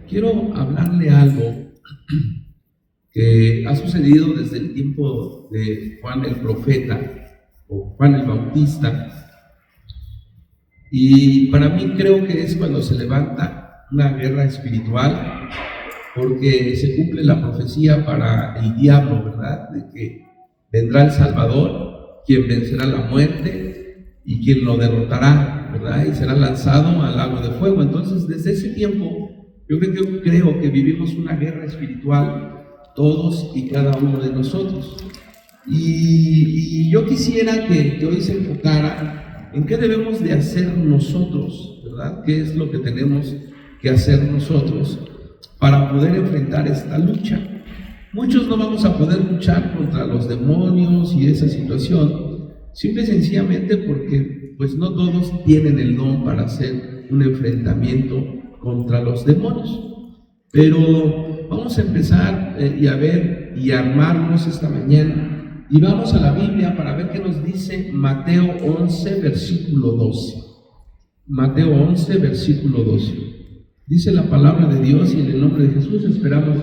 quiero hablarle algo que ha sucedido desde el tiempo de Juan el Profeta o Juan el Bautista, y para mí creo que es cuando se levanta una guerra espiritual, porque se cumple la profecía para el diablo, ¿verdad? De que vendrá el Salvador, quien vencerá la muerte y quien lo derrotará, ¿verdad? Y será lanzado al lago de fuego. Entonces, desde ese tiempo, yo creo que vivimos una guerra espiritual, todos y cada uno de nosotros. Y yo quisiera que hoy se enfocara en qué debemos de hacer nosotros, ¿verdad? ¿Qué es lo que tenemos que hacer nosotros para poder enfrentar esta lucha? Muchos no vamos a poder luchar contra los demonios y esa situación, simple y sencillamente porque pues no todos tienen el don para hacer un enfrentamiento contra los demonios. Pero vamos a empezar y a ver y armarnos esta mañana, y vamos a la Biblia para ver qué nos dice Mateo 11, versículo 12. Mateo 11, versículo 12. Dice la palabra de Dios, y en el nombre de Jesús esperamos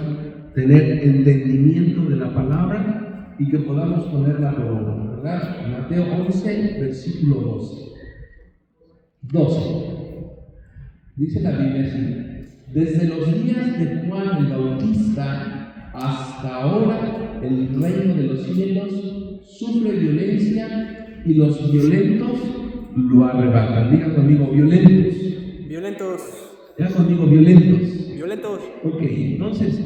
tener entendimiento de la palabra y que podamos ponerla por obra, ¿verdad? Mateo 11, versículo 12. Dice la Biblia así: desde los días de Juan el Bautista hasta ahora, el reino de los cielos sufre violencia y los violentos lo arrebatan. Diga conmigo, violentos. Violentos. Diga conmigo, violentos. Violentos. Ok, entonces,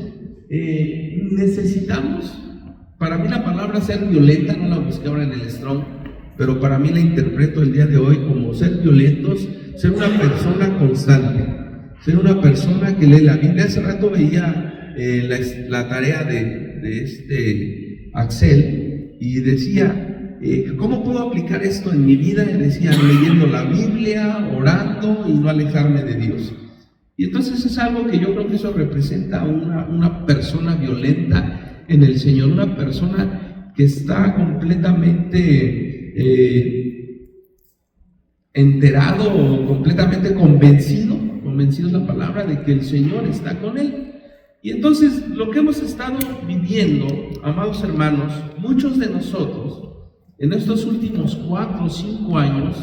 necesitamos, para mí la palabra ser violenta, no la busqué ahora en el Strong, pero para mí la interpreto el día de hoy como ser violentos, ser una persona constante, ser una persona que lee la Biblia. Hace rato veía la tarea de Axel y decía, ¿cómo puedo aplicar esto en mi vida? Y decía, leyendo la Biblia, orando y no alejarme de Dios. Y entonces es algo que yo creo que eso representa una persona violenta en el Señor, una persona que está completamente enterado o completamente convencido es la palabra, de que el Señor está con él. Y entonces lo que hemos estado viviendo, amados hermanos, muchos de nosotros, en estos últimos 4 o 5 años,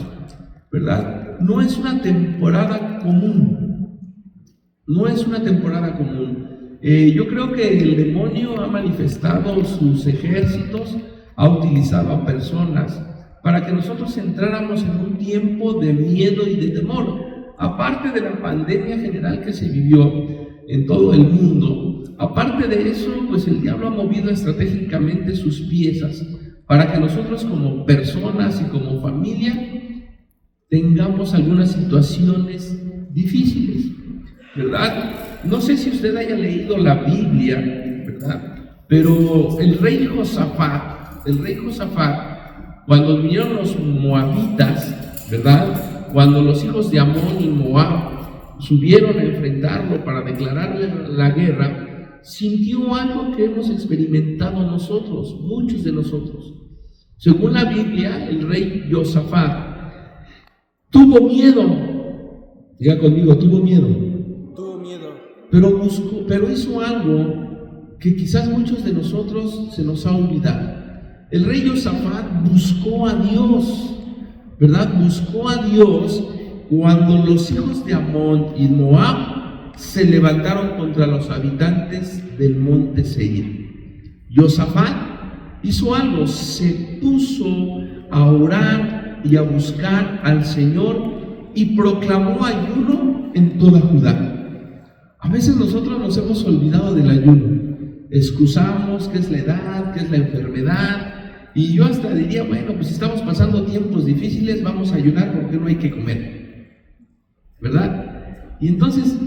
¿verdad? No es una temporada común. No es una temporada común. Yo creo que el demonio ha manifestado sus ejércitos, ha utilizado a personas para que nosotros entráramos en un tiempo de miedo y de temor. Aparte de la pandemia general que se vivió en todo el mundo, aparte de eso, pues el diablo ha movido estratégicamente sus piezas para que nosotros como personas y como familia tengamos algunas situaciones difíciles, ¿verdad? No sé si usted haya leído la Biblia, ¿verdad? Pero el rey Josafat, cuando vinieron los moabitas, ¿verdad? Cuando los hijos de Amón y Moab subieron a enfrentarlo para declararle la guerra, sintió algo que hemos experimentado nosotros, muchos de nosotros. Según la Biblia, el rey Josafat tuvo miedo. Diga conmigo, tuvo miedo. Pero hizo algo que quizás muchos de nosotros se nos ha olvidado. El rey Josafat buscó a Dios, ¿verdad? Buscó a Dios cuando los hijos de Amón y Moab se levantaron contra los habitantes del monte Seir. Josafat hizo algo, se puso a orar y a buscar al Señor y proclamó ayuno en toda Judá. A veces nosotros nos hemos olvidado del ayuno, excusamos que es la edad, que es la enfermedad, y yo hasta diría, bueno, pues si estamos pasando tiempos difíciles, vamos a ayunar porque no hay que comer, ¿verdad? Y entonces,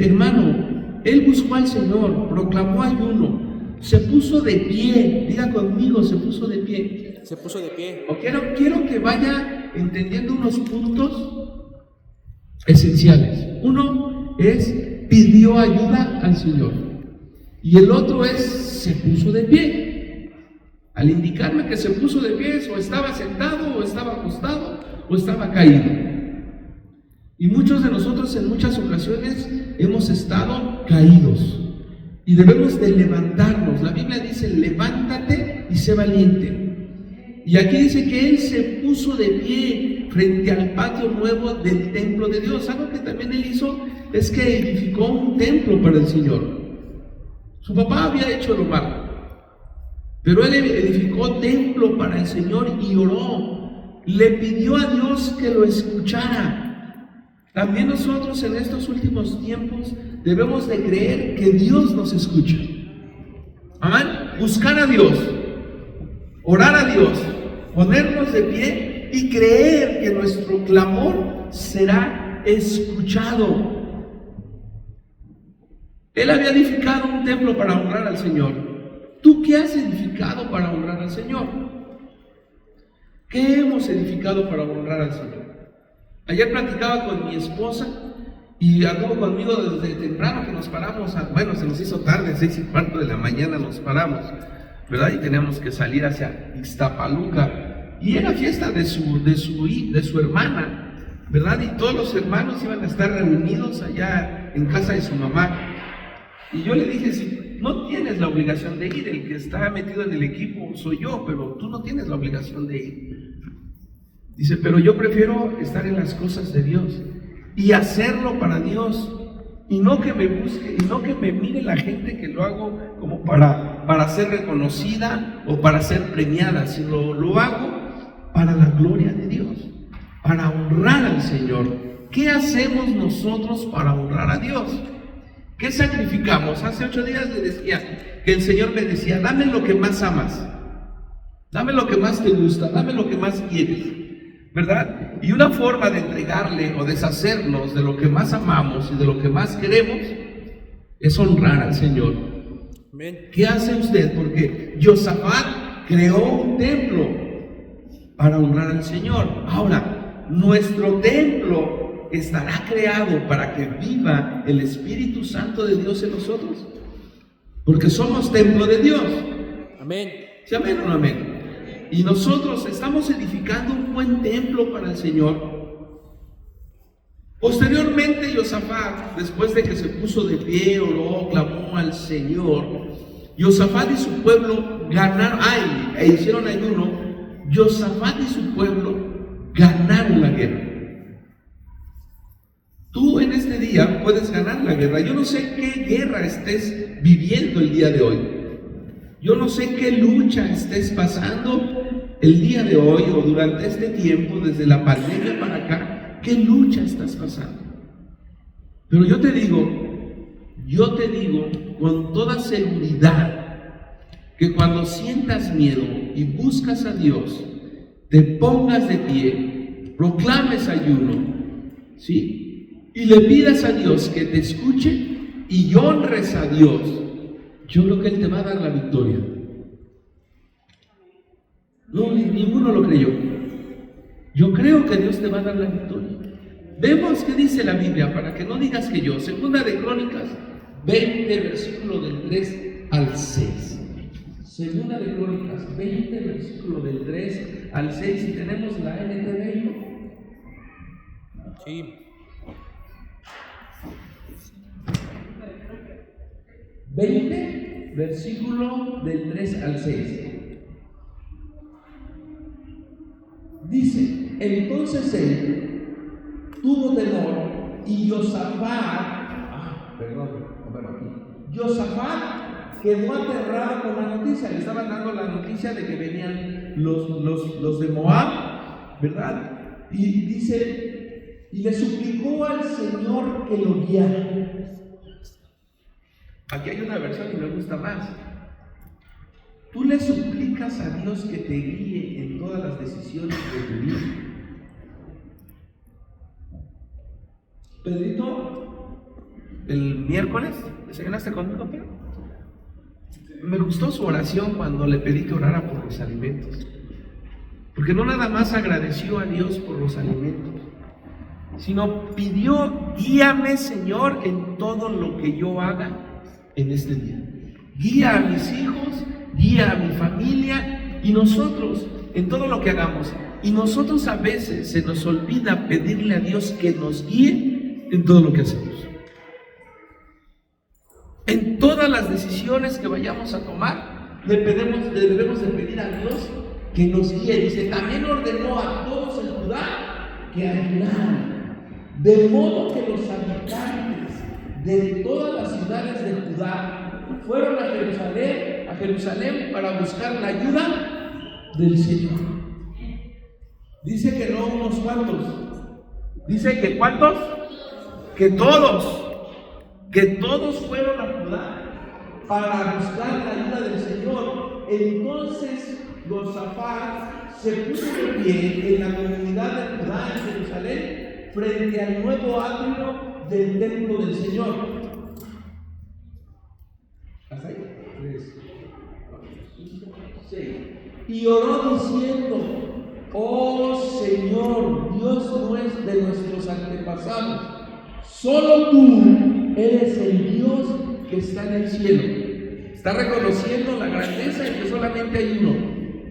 hermano, él buscó al Señor, proclamó ayuno, se puso de pie. Diga conmigo, se puso de pie. Se puso de pie. Quiero que vaya entendiendo unos puntos esenciales. Uno es, pidió ayuda al Señor, y el otro es, se puso de pie. Al indicarme que se puso de pie, o estaba sentado, o estaba acostado, o estaba caído. Y muchos de nosotros en muchas ocasiones hemos estado caídos y debemos de levantarnos. La Biblia dice: levántate y sé valiente. Y aquí dice que él se puso de pie frente al patio nuevo del templo de Dios. Algo que también él hizo es que edificó un templo para el Señor. Su papá había hecho lo malo, pero él edificó templo para el Señor y oró. Le pidió a Dios que lo escuchara. También nosotros en estos últimos tiempos debemos de creer que Dios nos escucha. Amén. Buscar a Dios, orar a Dios, ponernos de pie y creer que nuestro clamor será escuchado. Él había edificado un templo para honrar al Señor. ¿Tú qué has edificado para honrar al Señor? ¿Qué hemos edificado para honrar al Señor? Ayer platicaba con mi esposa y anduvo conmigo desde temprano, que nos paramos, se nos hizo tarde, 6:15 de la mañana nos paramos, ¿verdad? Y teníamos que salir hacia Ixtapaluca. Y era fiesta de su hermana, ¿verdad? Y todos los hermanos iban a estar reunidos allá en casa de su mamá. Y yo le dije: si no tienes la obligación de ir, el que está metido en el equipo soy yo, pero tú no tienes la obligación de ir. Dice: pero yo prefiero estar en las cosas de Dios y hacerlo para Dios, y no que me busque, y no que me mire la gente que lo hago como para ser reconocida o para ser premiada, sino lo hago para la gloria de Dios, para honrar al Señor. ¿Qué hacemos nosotros para honrar a Dios? ¿Qué sacrificamos? Hace 8 días le decía que el Señor me decía: dame lo que más amas, dame lo que más te gusta, dame lo que más quieres, ¿verdad? Y una forma de entregarle o deshacernos de lo que más amamos y de lo que más queremos es honrar al Señor. ¿Qué hace usted? Porque Josafat creó un templo para honrar al Señor. Ahora, nuestro templo estará creado para que viva el Espíritu Santo de Dios en nosotros, porque somos templo de Dios. Amén. ¿Sí, amén o no amén? Y nosotros estamos edificando un buen templo para el Señor. Posteriormente, Josafat, después de que se puso de pie, oró, clamó al Señor, Josafat y su pueblo ganaron, hicieron ayuno. Josafat y su pueblo ganaron la guerra. Tú en este día puedes ganar la guerra. Yo no sé qué guerra estés viviendo el día de hoy. Yo no sé qué lucha estés pasando el día de hoy o durante este tiempo, desde la pandemia para acá. ¿Qué lucha estás pasando? Pero yo te digo con toda seguridad que cuando sientas miedo y buscas a Dios, te pongas de pie, proclames ayuno, ¿sí? Y le pidas a Dios que te escuche y honres a Dios, yo creo que Él te va a dar la victoria. No, ninguno lo creyó. Yo creo que Dios te va a dar la victoria. Vemos qué dice la Biblia, para que no digas que yo. Segunda de Crónicas 20, versículo del 3 al 6. Segunda de Crónicas 20, versículo del 3 al 6. Y tenemos la NTV. Sí. 20, versículo del 3 al 6. Dice: entonces él tuvo temor y Josafat quedó aterrado con la noticia. Le estaban dando la noticia de que venían los de Moab, ¿verdad? Y dice, y le suplicó al Señor que lo guiara. Aquí hay una versión que me gusta más. Tú le suplicas a Dios que te guíe en todas las decisiones de tu vida. Pedrito, el miércoles, ¿desayunaste conmigo, Pedro? Me gustó su oración cuando le pedí que orara por los alimentos. Porque no nada más agradeció a Dios por los alimentos, sino pidió: guíame, Señor, en todo lo que yo haga en este día. Guía a mis hijos, guía a mi familia y nosotros en todo lo que hagamos. Y nosotros a veces se nos olvida pedirle a Dios que nos guíe en todo lo que hacemos. En todas las decisiones que vayamos a tomar, debemos de pedir a Dios que nos guíe. Dice, también ordenó a todos en Judá que ayunaran, de modo que los habitantes de todas las ciudades de Judá fueron a Jerusalén para buscar la ayuda del Señor. Dice que no unos cuantos, dice que ¿cuántos? Que todos fueron a Judá para buscar la ayuda del Señor. Entonces Josafat se puso de pie en la comunidad de Judá en Jerusalén frente al nuevo atrio del templo del Señor. ¿Hasta ahí? 3, 6. Y oró diciendo: oh Señor, Dios de nuestros antepasados, solo tú eres el Dios que está en el cielo. Está reconociendo la grandeza de que solamente hay uno,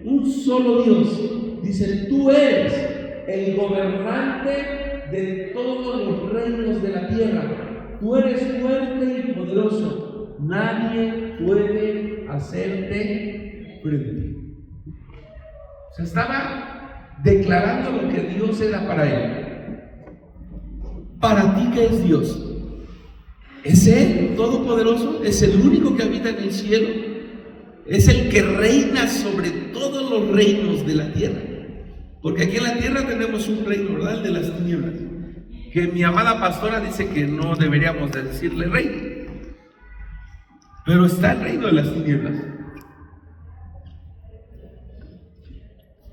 un solo Dios. Dice, tú eres el gobernante de todos los reinos de la tierra. Tú eres fuerte y poderoso. Nadie puede hacerte frente. Se estaba declarando lo que Dios era para él. Para ti, ¿qué es Dios? Es Él, todopoderoso, es el único que habita en el cielo, es el que reina sobre todos los reinos de la tierra. Porque aquí en la tierra tenemos un reino, ¿verdad? El de las tinieblas, que mi amada pastora dice que no deberíamos de decirle rey, pero está el reino de las tinieblas.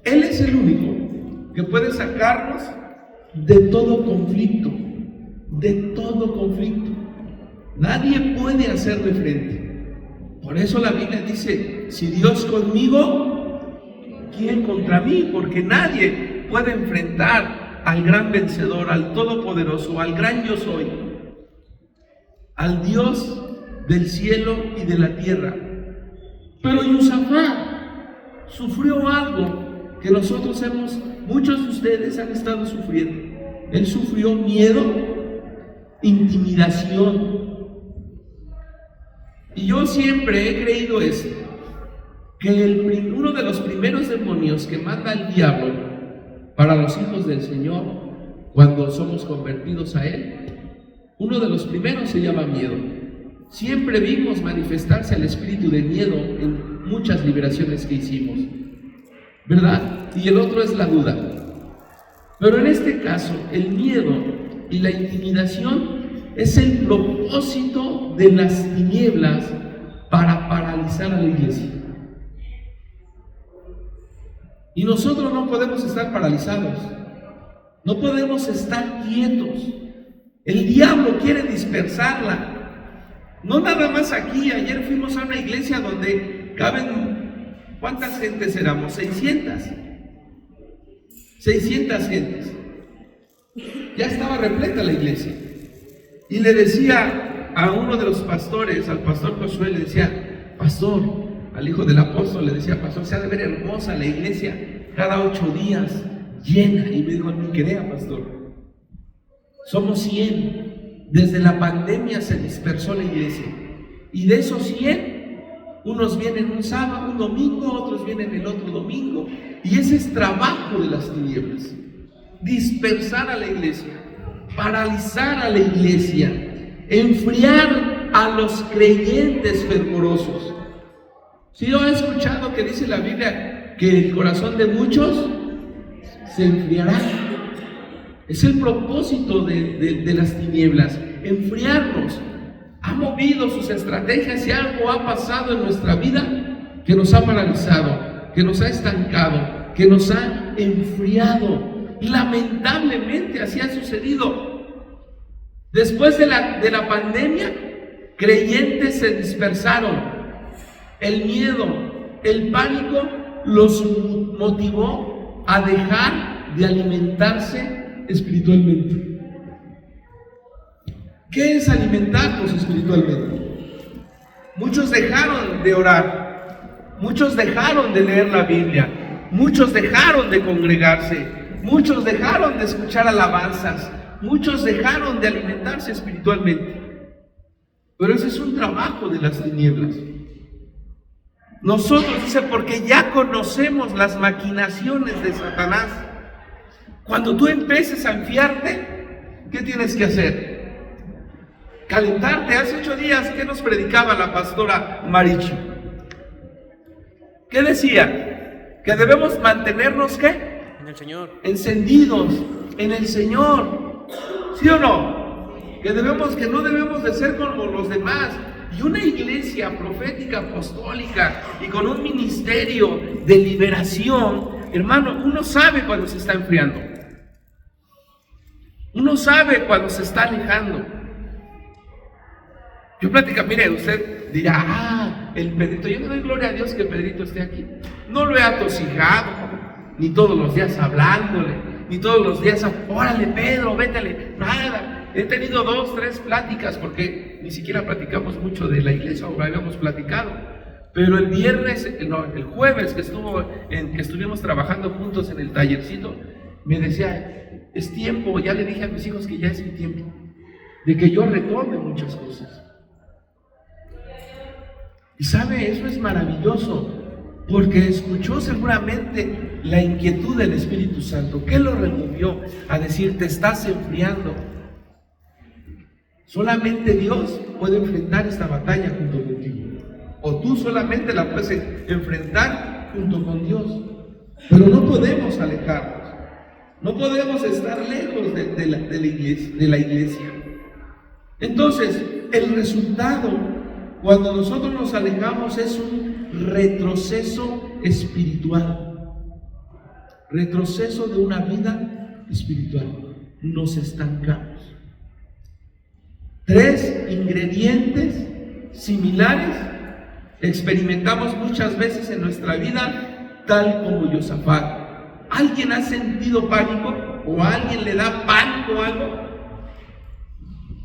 Él es el único que puede sacarnos de todo conflicto, de todo conflicto. Nadie puede hacerle frente. Por eso la Biblia dice, si Dios conmigo, ¿quién contra mí? Porque nadie puede enfrentar al gran vencedor, al todopoderoso, al gran yo soy, al Dios del cielo y de la tierra. Pero Josafat sufrió algo que muchos de ustedes han estado sufriendo. Él sufrió miedo, intimidación. Y yo siempre he creído esto, que uno de los primeros demonios que manda el diablo para los hijos del Señor, cuando somos convertidos a Él, uno de los primeros se llama miedo. Siempre vimos manifestarse el espíritu de miedo en muchas liberaciones que hicimos, ¿verdad? Y el otro es la duda. Pero en este caso, el miedo y la intimidación es el propósito de las tinieblas para paralizar a la iglesia. Y nosotros no podemos estar paralizados, no podemos estar quietos. El diablo quiere dispersarla. No nada más aquí. Ayer fuimos a una iglesia donde caben, ¿cuántas gentes éramos? 600 gentes. Ya estaba repleta la iglesia. Y le decía a uno de los pastores, al pastor Josué, le decía, pastor, al hijo del apóstol, le decía, pastor, se ha de ver hermosa la iglesia cada 8 días, llena. Y me dijo, ni crea, pastor, somos 100. Desde la pandemia se dispersó la iglesia. Y de esos 100, unos vienen un sábado, un domingo, otros vienen el otro domingo. Y ese es trabajo de las tinieblas. Dispersar a la iglesia, paralizar a la iglesia, enfriar a los creyentes fervorosos. Si yo he escuchado que dice la Biblia que el corazón de muchos se enfriará. Es el propósito de las tinieblas, enfriarnos. Ha movido sus estrategias y algo ha pasado en nuestra vida que nos ha paralizado, que nos ha estancado, que nos ha enfriado. Y lamentablemente así ha sucedido. Después de la pandemia, creyentes se dispersaron. El miedo, el pánico los motivó a dejar de alimentarse espiritualmente. ¿Qué es alimentarnos espiritualmente? Muchos dejaron de orar, muchos dejaron de leer la Biblia, Muchos dejaron de congregarse, muchos dejaron de escuchar alabanzas, muchos dejaron de alimentarse espiritualmente. Pero ese es un trabajo de las tinieblas. Nosotros, dice, porque ya conocemos las maquinaciones de Satanás. Cuando tú empieces a enfiarte, ¿qué tienes que hacer? Calentarte. Hace 8 días, ¿qué nos predicaba la pastora Marichi? ¿Qué decía? Que debemos mantenernos, ¿qué? En el Señor. Encendidos en el Señor. ¿Sí o no? Que no debemos de ser como los demás. Y una iglesia profética, apostólica y con un ministerio de liberación, hermano, uno sabe cuando se está enfriando. Uno sabe cuando se está alejando. Yo mire, usted dirá, el Pedrito, yo le doy gloria a Dios que Pedrito esté aquí. No lo he atosigado, ni todos los días hablándole, ni todos los días, órale Pedro, vétale, nada. He tenido 2, 3 pláticas, porque ni siquiera platicamos mucho de la iglesia, o habíamos platicado. Pero el jueves que estuvimos trabajando juntos en el tallercito, me decía, es tiempo, ya le dije a mis hijos que ya es mi tiempo, de que yo retome muchas cosas. Y sabe, eso es maravilloso, porque escuchó seguramente la inquietud del Espíritu Santo, que lo removió a decir, te estás enfriando. Solamente Dios puede enfrentar esta batalla junto contigo, o tú solamente la puedes enfrentar junto con Dios. Pero no podemos alejarnos, no podemos estar lejos de la iglesia. Entonces, el resultado cuando nosotros nos alejamos es un retroceso espiritual, retroceso de una vida espiritual. Nos estancamos. 3 ingredientes similares experimentamos muchas veces en nuestra vida, tal como Josafat. ¿Alguien ha sentido pánico? ¿O a alguien le da pánico algo?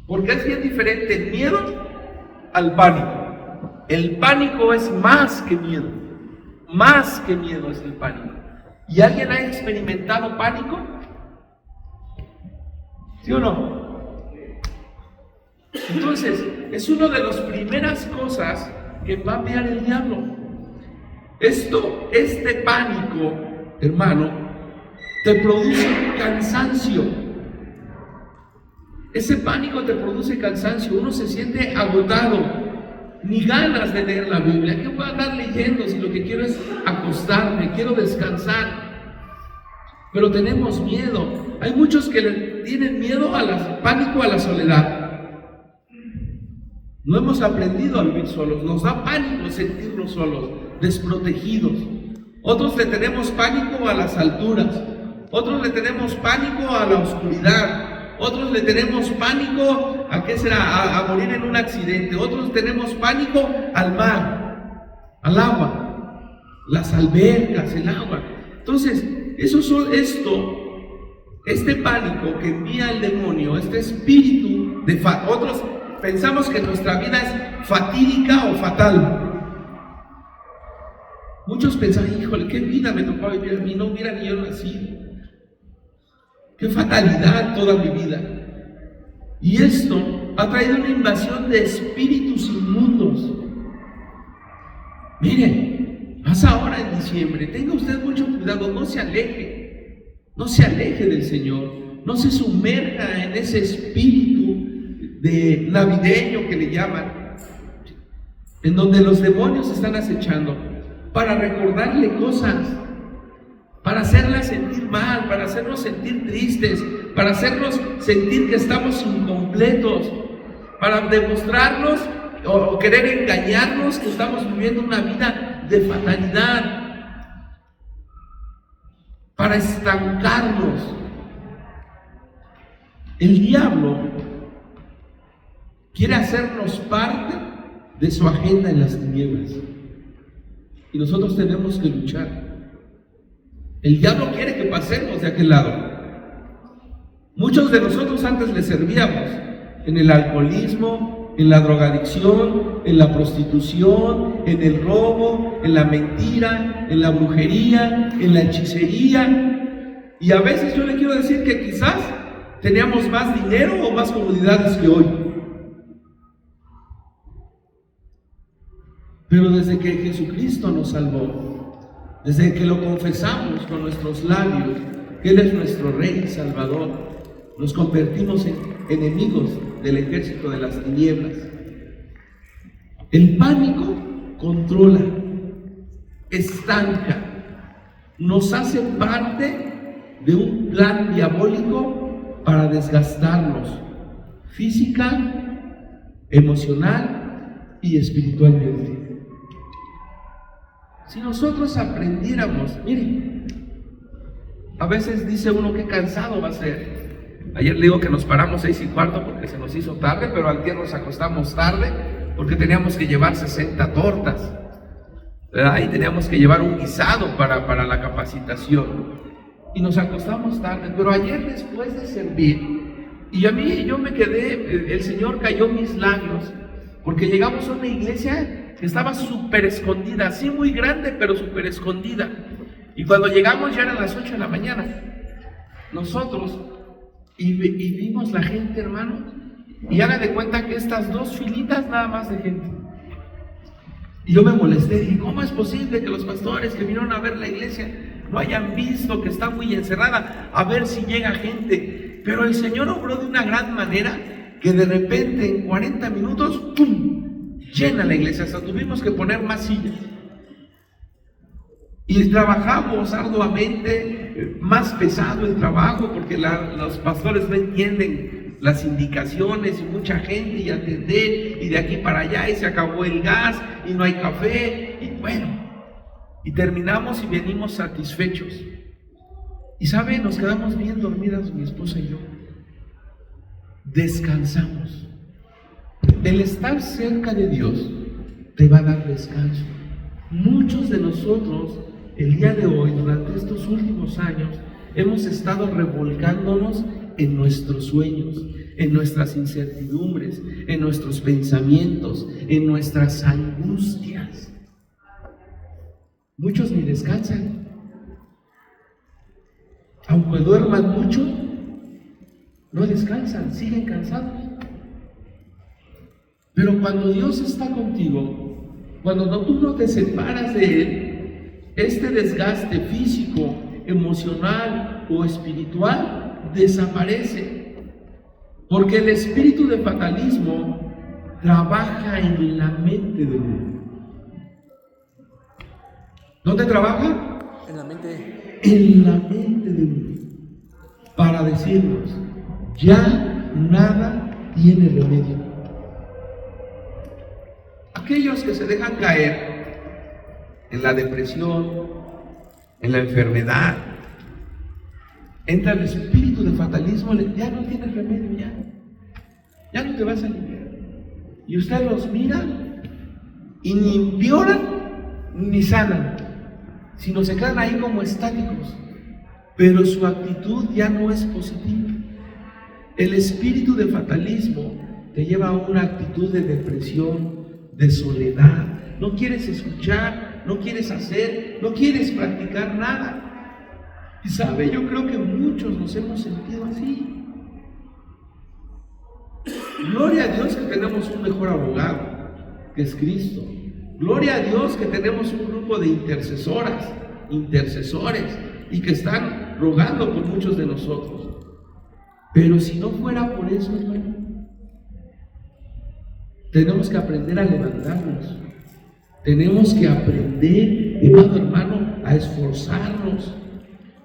Porque es bien diferente el miedo al pánico. El pánico es más que miedo. Más que miedo es el pánico. ¿Y alguien ha experimentado pánico? ¿Sí o no? Entonces, es una de las primeras cosas que va a enviar el diablo. Este pánico, hermano, te produce cansancio. Ese pánico te produce cansancio. Uno se siente agotado, ni ganas de leer la Biblia. ¿Qué voy a andar leyendo si lo que quiero es acostarme, quiero descansar? Pero tenemos miedo. Hay muchos que le tienen miedo pánico a la soledad. No hemos aprendido a vivir solos, nos da pánico sentirnos solos, desprotegidos. Otros le tenemos pánico a las alturas, otros le tenemos pánico a la oscuridad, otros le tenemos pánico a morir en un accidente, otros tenemos pánico al mar, al agua, las albercas, el agua. Entonces, este pánico que envía el demonio, este espíritu de otros pensamos que nuestra vida es fatídica o fatal. Muchos pensan, híjole, qué vida me tocó vivir a mí, no hubiera ni yo nacido. Qué fatalidad toda mi vida. Y esto ha traído una invasión de espíritus inmundos. Miren, pasa ahora en diciembre, tenga usted mucho cuidado, no se aleje del Señor, no se sumerja en ese espíritu de navideño que le llaman, en donde los demonios están acechando para recordarle cosas, para hacerla sentir mal, para hacernos sentir tristes, para hacernos sentir que estamos incompletos, para demostrarnos o querer engañarnos que estamos viviendo una vida de fatalidad, para estancarnos. El diablo quiere hacernos parte de su agenda en las tinieblas, y nosotros tenemos que luchar. El diablo quiere que pasemos de aquel lado. Muchos de nosotros antes le servíamos en el alcoholismo, en la drogadicción, en la prostitución, en el robo, en la mentira, en la brujería, en la hechicería. Y a veces yo le quiero decir que quizás teníamos más dinero o más comodidades que hoy. Pero desde que Jesucristo nos salvó, desde que lo confesamos con nuestros labios, que Él es nuestro Rey y Salvador, nos convertimos en enemigos del ejército de las tinieblas. El pánico controla, estanca, nos hace parte de un plan diabólico para desgastarnos física, emocional y espiritualmente. Si nosotros aprendiéramos, miren, a veces dice uno qué cansado va a ser. Ayer le digo que nos paramos 6:15 porque se nos hizo tarde, pero antier nos acostamos tarde porque teníamos que llevar 60 tortas, ¿verdad? Y teníamos que llevar un guisado para la capacitación. Y nos acostamos tarde, pero ayer después de servir, y yo me quedé, el Señor cayó mis labios, porque llegamos a una iglesia que estaba súper escondida, así muy grande, pero súper escondida. Y cuando llegamos ya eran las 8 de la mañana. Nosotros, y vimos la gente, hermanos, y hagan de cuenta que estas 2 filitas nada más de gente. Y yo me molesté, dije, ¿cómo es posible que los pastores que vinieron a ver la iglesia no hayan visto que está muy encerrada, a ver si llega gente? Pero el Señor obró de una gran manera, que de repente en 40 minutos, ¡pum!, llena la iglesia, hasta tuvimos que poner más sillas. Y trabajamos arduamente, más pesado el trabajo, porque los pastores no entienden las indicaciones, y mucha gente, y atender, y de aquí para allá, y se acabó el gas, y no hay café, y bueno, y terminamos y venimos satisfechos. Y sabe, nos quedamos bien dormidas mi esposa y yo. Descansamos. El estar cerca de Dios te va a dar descanso. Muchos de nosotros, el día de hoy, durante estos últimos años, hemos estado revolcándonos en nuestros sueños, en nuestras incertidumbres, en nuestros pensamientos, en nuestras angustias. Muchos ni descansan. Aunque duerman mucho, no descansan, siguen cansados. Pero cuando Dios está contigo, cuando tú no te separas de Él, este desgaste físico, emocional o espiritual desaparece. Porque el espíritu de fatalismo trabaja en la mente de uno. ¿Dónde trabaja? En la mente. En la mente de uno. Para decirnos, ya nada tiene remedio. Aquellos que se dejan caer en la depresión, en la enfermedad, entra el espíritu de fatalismo, ya no tienes remedio, ya no te vas a limpiar. Y usted los mira y ni empeoran ni sanan, sino se quedan ahí como estáticos, pero su actitud ya no es positiva. El espíritu de fatalismo te lleva a una actitud de depresión, de soledad. No quieres escuchar, no quieres hacer, no quieres practicar nada. Y sabe, yo creo que muchos nos hemos sentido así. Gloria a Dios que tenemos un mejor abogado, que es Cristo. Gloria a Dios que tenemos un grupo de intercesores, y que están rogando por muchos de nosotros. Pero si no fuera por eso, hermano, tenemos que aprender a levantarnos. Tenemos que aprender, hermano, a esforzarnos.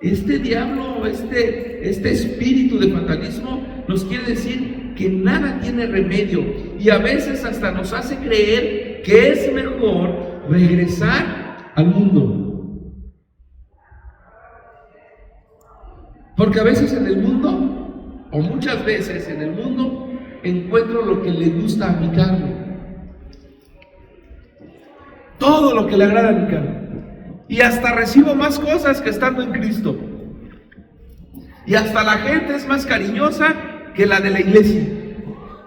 Este diablo, este espíritu de fatalismo nos quiere decir que nada tiene remedio, y a veces hasta nos hace creer que es mejor regresar al mundo. Porque a veces en el mundo, o muchas veces en el mundo, encuentro lo que le gusta a mi carne. Todo lo que le agrada a mi carne. Y hasta recibo más cosas que estando en Cristo. Y hasta la gente es más cariñosa que la de la iglesia.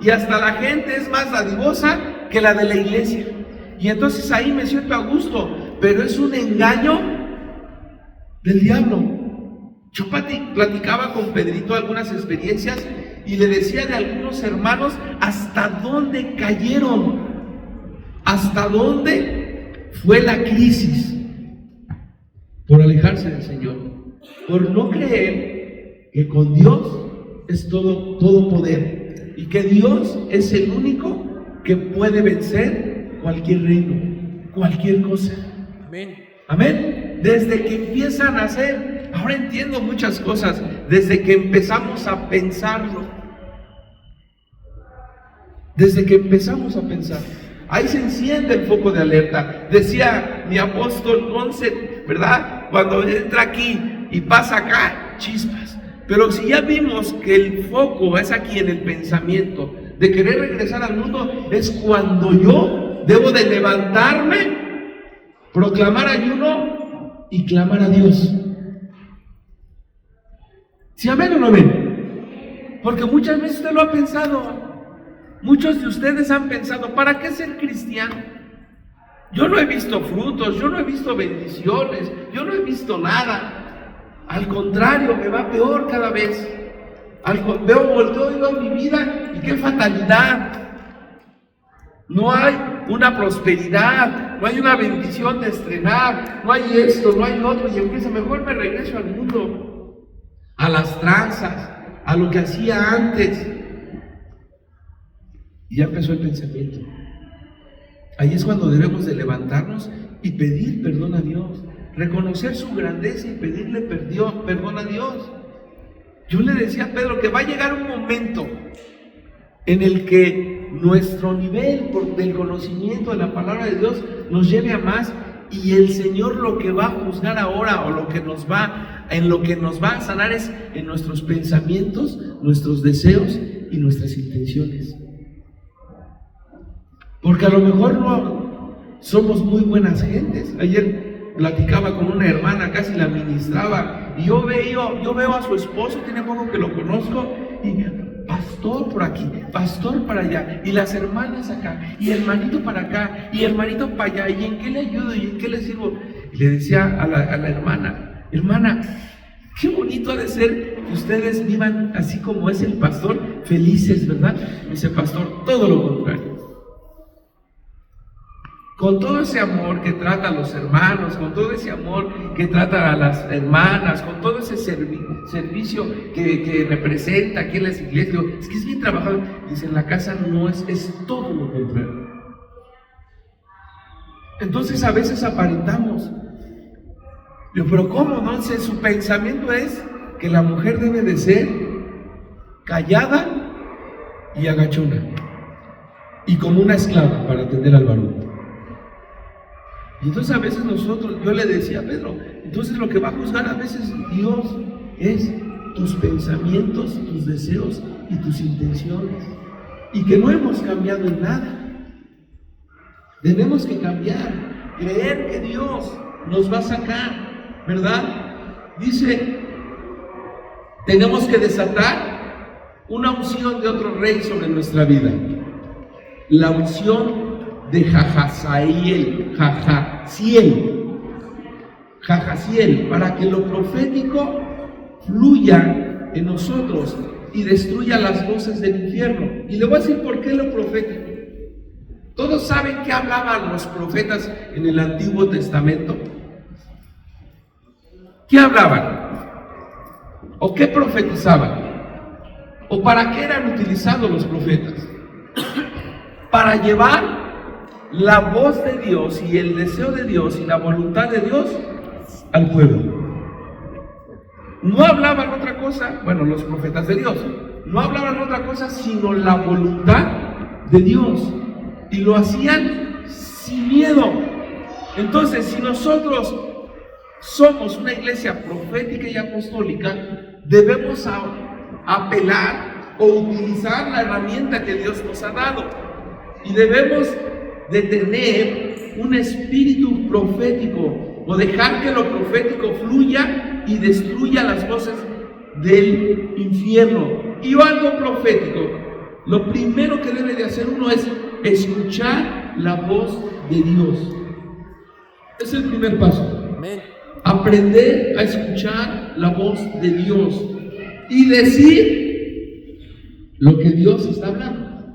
y hasta la gente es más dadivosa que la de la iglesia. Y entonces ahí me siento a gusto, pero es un engaño del diablo. Yo platicaba con Pedrito algunas experiencias y le decía de algunos hermanos hasta dónde cayeron, hasta dónde fue la crisis por alejarse del Señor, por no creer que con Dios es todo poder y que Dios es el único que puede vencer cualquier reino, cualquier cosa. Amén. Amén. Desde que empiezan a hacer, ahora entiendo muchas cosas, desde que empezamos a pensarlo. Desde que empezamos a pensar, ahí se enciende el foco de alerta. Decía mi apóstol Once, ¿verdad? Cuando entra aquí y pasa acá, chispas. Pero si ya vimos que el foco es aquí en el pensamiento de querer regresar al mundo, es cuando yo debo de levantarme, proclamar ayuno y clamar a Dios. ¿Sí, amén o no amén? Porque muchas veces usted lo ha pensado. Muchos de ustedes han pensado, ¿para qué ser cristiano? Yo no he visto frutos, yo no he visto bendiciones, yo no he visto nada. Al contrario, me va peor cada vez. Volteo y veo mi vida y qué fatalidad. No hay una prosperidad, no hay una bendición de estrenar, no hay esto, no hay lo otro, y empieza, mejor me regreso al mundo, a las tranzas, a lo que hacía antes. Y ya empezó el pensamiento. Ahí es cuando debemos de levantarnos y pedir perdón a Dios, reconocer su grandeza y pedirle perdón a Dios. Yo le decía a Pedro que va a llegar un momento en el que nuestro nivel del conocimiento de la palabra de Dios nos lleve a más, y el Señor lo que va a juzgar ahora, o en lo que nos va a sanar, es en nuestros pensamientos, nuestros deseos y nuestras intenciones. Porque a lo mejor no somos muy buenas gentes. Ayer platicaba con una hermana, casi la ministraba, y yo veo a su esposo, tiene poco que lo conozco, y pastor por aquí, pastor para allá, y las hermanas acá, y hermanito para acá, y hermanito para allá, y en qué le ayudo, y en qué le sirvo. Y le decía a la hermana, qué bonito ha de ser que ustedes vivan así como es el pastor, felices, ¿verdad? Me dice, pastor, todo lo contrario. Con todo ese amor que trata a los hermanos, con todo ese amor que trata a las hermanas, con todo ese servicio que representa aquí en las iglesias, es que es bien trabajado. Dice, en la casa no es todo lo contrario. Entonces a veces aparentamos. Digo, pero ¿cómo? No sé, su pensamiento es que la mujer debe de ser callada y agachona, y como una esclava para atender al varón. Y entonces a veces yo le decía a Pedro, entonces lo que va a juzgar a veces Dios es tus pensamientos, tus deseos y tus intenciones, y que no hemos cambiado en nada. Tenemos que cambiar, creer que Dios nos va a sacar, ¿verdad? Dice, tenemos que desatar una unción de otro rey sobre nuestra vida, la unción de Jahaziel, para que lo profético fluya en nosotros y destruya las voces del infierno. Y le voy a decir por qué lo profético. Todos saben qué hablaban los profetas en el Antiguo Testamento. ¿Qué hablaban? ¿O qué profetizaban? ¿O para qué eran utilizados los profetas? Para llevar la voz de Dios y el deseo de Dios y la voluntad de Dios al pueblo. No hablaban otra cosa, bueno, los profetas de Dios, no hablaban otra cosa sino la voluntad de Dios, y lo hacían sin miedo. Entonces, si nosotros somos una iglesia profética y apostólica, debemos apelar o utilizar la herramienta que Dios nos ha dado, y debemos de tener un espíritu profético, o dejar que lo profético fluya y destruya las voces del infierno. Y algo profético, lo primero que debe de hacer uno es escuchar la voz de Dios. Es el primer paso. Amén. Aprender a escuchar la voz de Dios y decir lo que Dios está hablando,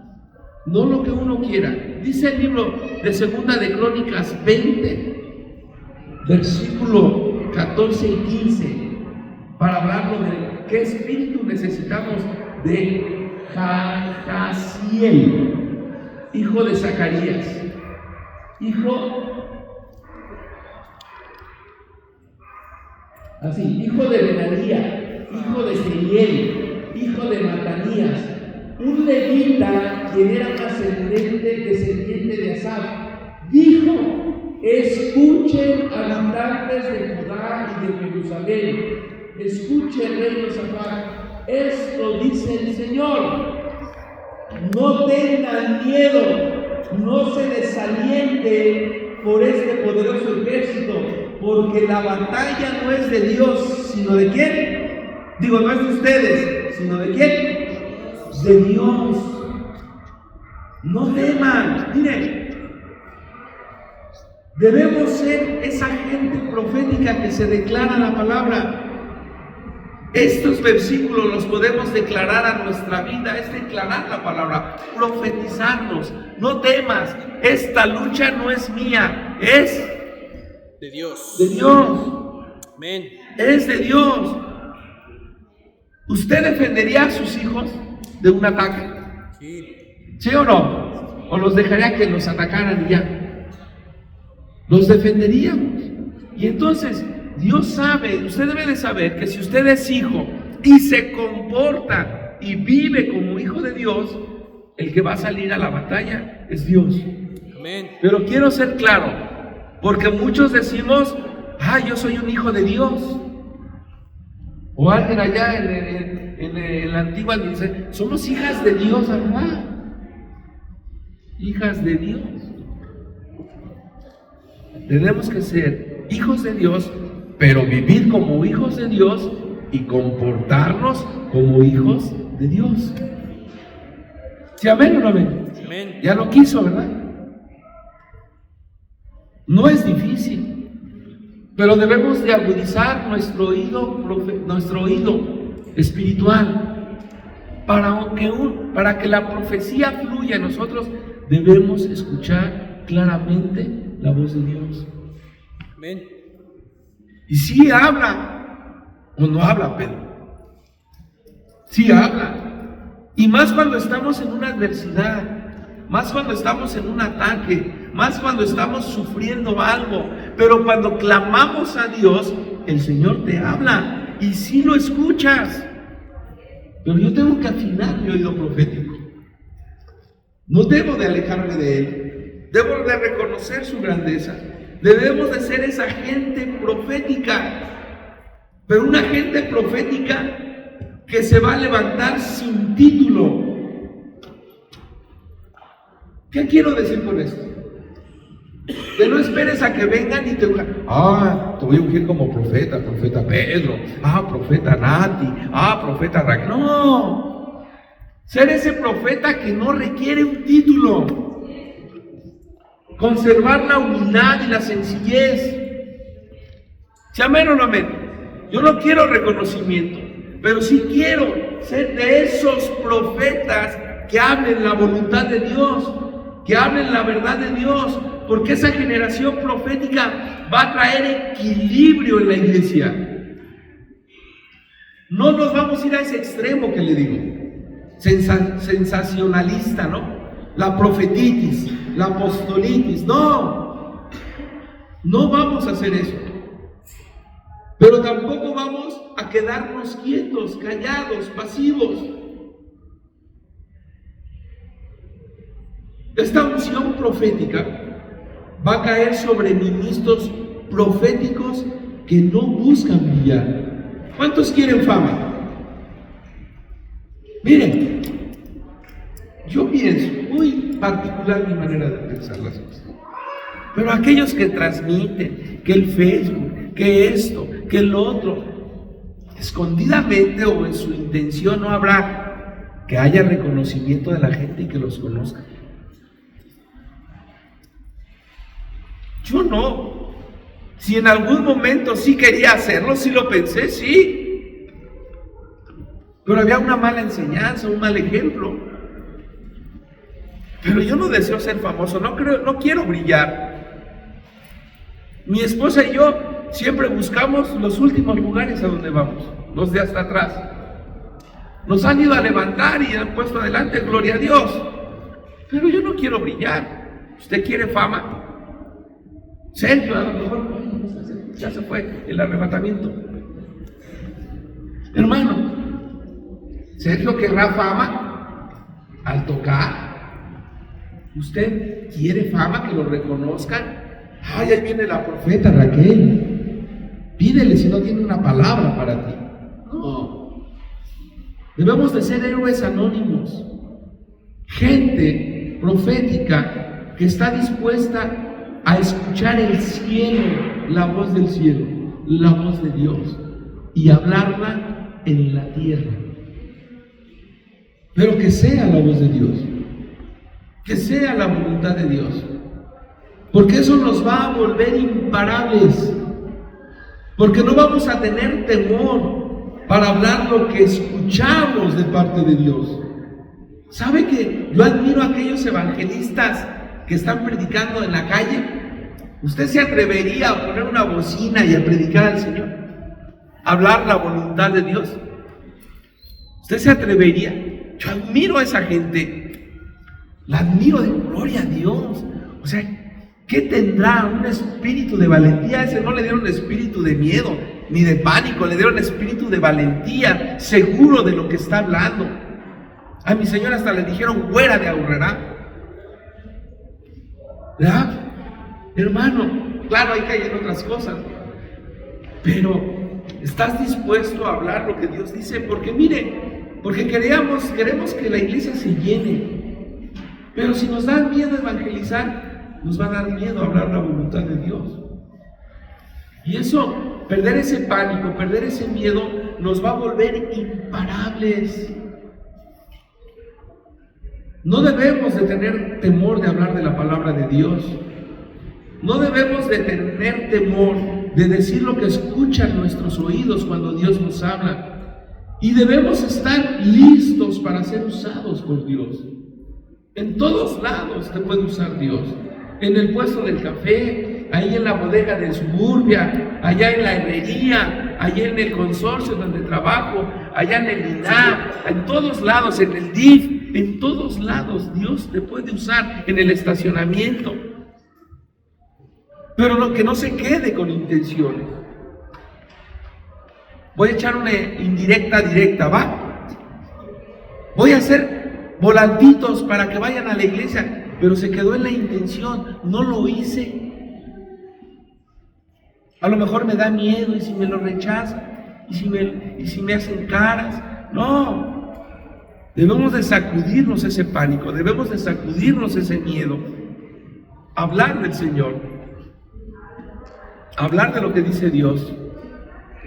no lo que uno quiera. Dice el libro de Segunda de Crónicas 20, versículo 14 y 15, para hablarlo de qué espíritu necesitamos de Jahaziel, hijo de Zacarías, hijo de Benaía, hijo de Jehiel, hijo de Matanías, un levita quien era un descendiente de Asaf, dijo: escuchen, habitantes de Judá y de Jerusalén, escuchen, rey Josafat, esto dice el Señor: no tengan miedo, no se desalienten por este poderoso ejército, porque la batalla no es de Dios, sino de quién. Digo, no es de ustedes, sino de quién. De Dios. No teman. Miren, debemos ser esa gente profética que se declara la palabra. Estos versículos los podemos declarar a nuestra vida, es declarar la palabra, profetizarnos. No temas, esta lucha no es mía, es de Dios. De Dios. Amén. Es de Dios. ¿Usted defendería a sus hijos de un ataque? Sí. ¿Sí o no? ¿O los dejaría que los atacaran y ya? Los defenderíamos. Y entonces Dios sabe, usted debe de saber que si usted es hijo y se comporta y vive como hijo de Dios, el que va a salir a la batalla es Dios. Amén. Pero quiero ser claro, porque muchos decimos: yo soy un hijo de Dios. O alguien allá en la antigua dice: somos hijas de Dios, ¿verdad? Hijas de Dios. Tenemos que ser hijos de Dios, pero vivir como hijos de Dios y comportarnos como hijos de Dios. ¿Sí, amén o no amén? Amén. Ya lo quiso, ¿verdad? No es difícil, pero debemos de agudizar nuestro oído espiritual para que la profecía fluya en nosotros. Debemos escuchar claramente la voz de Dios. Amén. Y si habla o no habla, Pedro. Sí habla. Y más cuando estamos en una adversidad, más cuando estamos en un ataque, más cuando estamos sufriendo algo. Pero cuando clamamos a Dios, el Señor te habla y sí lo escuchas. Pero yo tengo que afinar mi oído profético. No debo de alejarme de Él. Debo de reconocer su grandeza. Debemos de ser esa gente profética. Pero una gente profética que se va a levantar sin título. ¿Qué quiero decir con esto? Que no esperes a que vengan y te digan: te voy a ungir como profeta Pedro, profeta Nati, profeta Raquel. No, ser ese profeta que no requiere un título, conservar la humildad y la sencillez. ¿Sí, amén o no amén? Yo no quiero reconocimiento, pero sí quiero ser de esos profetas que hablen la voluntad de Dios, que hablen la verdad de Dios, porque esa generación profética va a traer equilibrio en la iglesia. No nos vamos a ir a ese extremo que le digo, sensacionalista, ¿no? La profetitis, la apostolitis, no vamos a hacer eso. Pero tampoco vamos a quedarnos quietos, callados, pasivos. Esta unción profética va a caer sobre ministros proféticos que no buscan brillar. ¿Cuántos quieren fama? Miren, yo pienso, muy particular mi manera de pensar las cosas, pero aquellos que transmiten, que el Facebook, que esto, que el otro, escondidamente o en su intención no habrá que haya reconocimiento de la gente y que los conozca. Yo no. Si en algún momento sí quería hacerlo, sí lo pensé, sí. Pero había una mala enseñanza, un mal ejemplo. Pero yo no deseo ser famoso, no quiero brillar. Mi esposa y yo siempre buscamos los últimos lugares a donde vamos, los de hasta atrás. Nos han ido a levantar y han puesto adelante, gloria a Dios. Pero yo no quiero brillar. ¿Usted quiere fama? Sergio, a lo mejor ya se fue el arrebatamiento. Hermano, Sergio querrá fama al tocar. ¿Usted quiere fama, que lo reconozcan? Ay, ahí viene la profeta Raquel. Pídele si no tiene una palabra para ti. No. Debemos de ser héroes anónimos. Gente profética que está dispuesta a escuchar el cielo, la voz del cielo, la voz de Dios, y hablarla en la tierra. Pero que sea la voz de Dios, que sea la voluntad de Dios, porque eso nos va a volver imparables, porque no vamos a tener temor para hablar lo que escuchamos de parte de Dios. ¿Sabe que yo admiro a aquellos evangelistas que están predicando en la calle? ¿Usted se atrevería a poner una bocina y a predicar al Señor? ¿Hablar la voluntad de Dios? ¿Usted se atrevería? Yo admiro a esa gente. La admiro de gloria a Dios. O sea, ¿qué tendrá? Un espíritu de valentía. A ese no le dieron un espíritu de miedo ni de pánico, le dieron espíritu de valentía, seguro de lo que está hablando. A mi señora hasta le dijeron güera de Aurrerá. ¿Verdad? Hermano, claro, hay que hacer otras cosas, pero ¿estás dispuesto a hablar lo que Dios dice? Porque mire, porque queremos que la iglesia se llene, pero si nos da miedo evangelizar, nos va a dar miedo hablar la voluntad de Dios. Y eso, perder ese pánico, perder ese miedo, nos va a volver imparables. No debemos de tener temor de hablar de la palabra de Dios. No debemos de tener temor de decir lo que escuchan nuestros oídos cuando Dios nos habla. Y debemos estar listos para ser usados por Dios. En todos lados te puede usar Dios. En el puesto del café, ahí en la bodega de Suburbia, allá en la herrería, allá en el consorcio donde trabajo, allá en el INAP, en todos lados, en el DIF, en todos lados Dios te puede usar, en el estacionamiento. Pero que no se quede con intenciones. Voy a echar una indirecta directa, ¿va? Voy a hacer volantitos para que vayan a la iglesia, pero se quedó en la intención, no lo hice. A lo mejor me da miedo, y si me lo rechazan, y si me hacen caras. No, debemos de sacudirnos ese pánico, debemos de sacudirnos ese miedo, hablar del Señor, hablar de lo que dice Dios.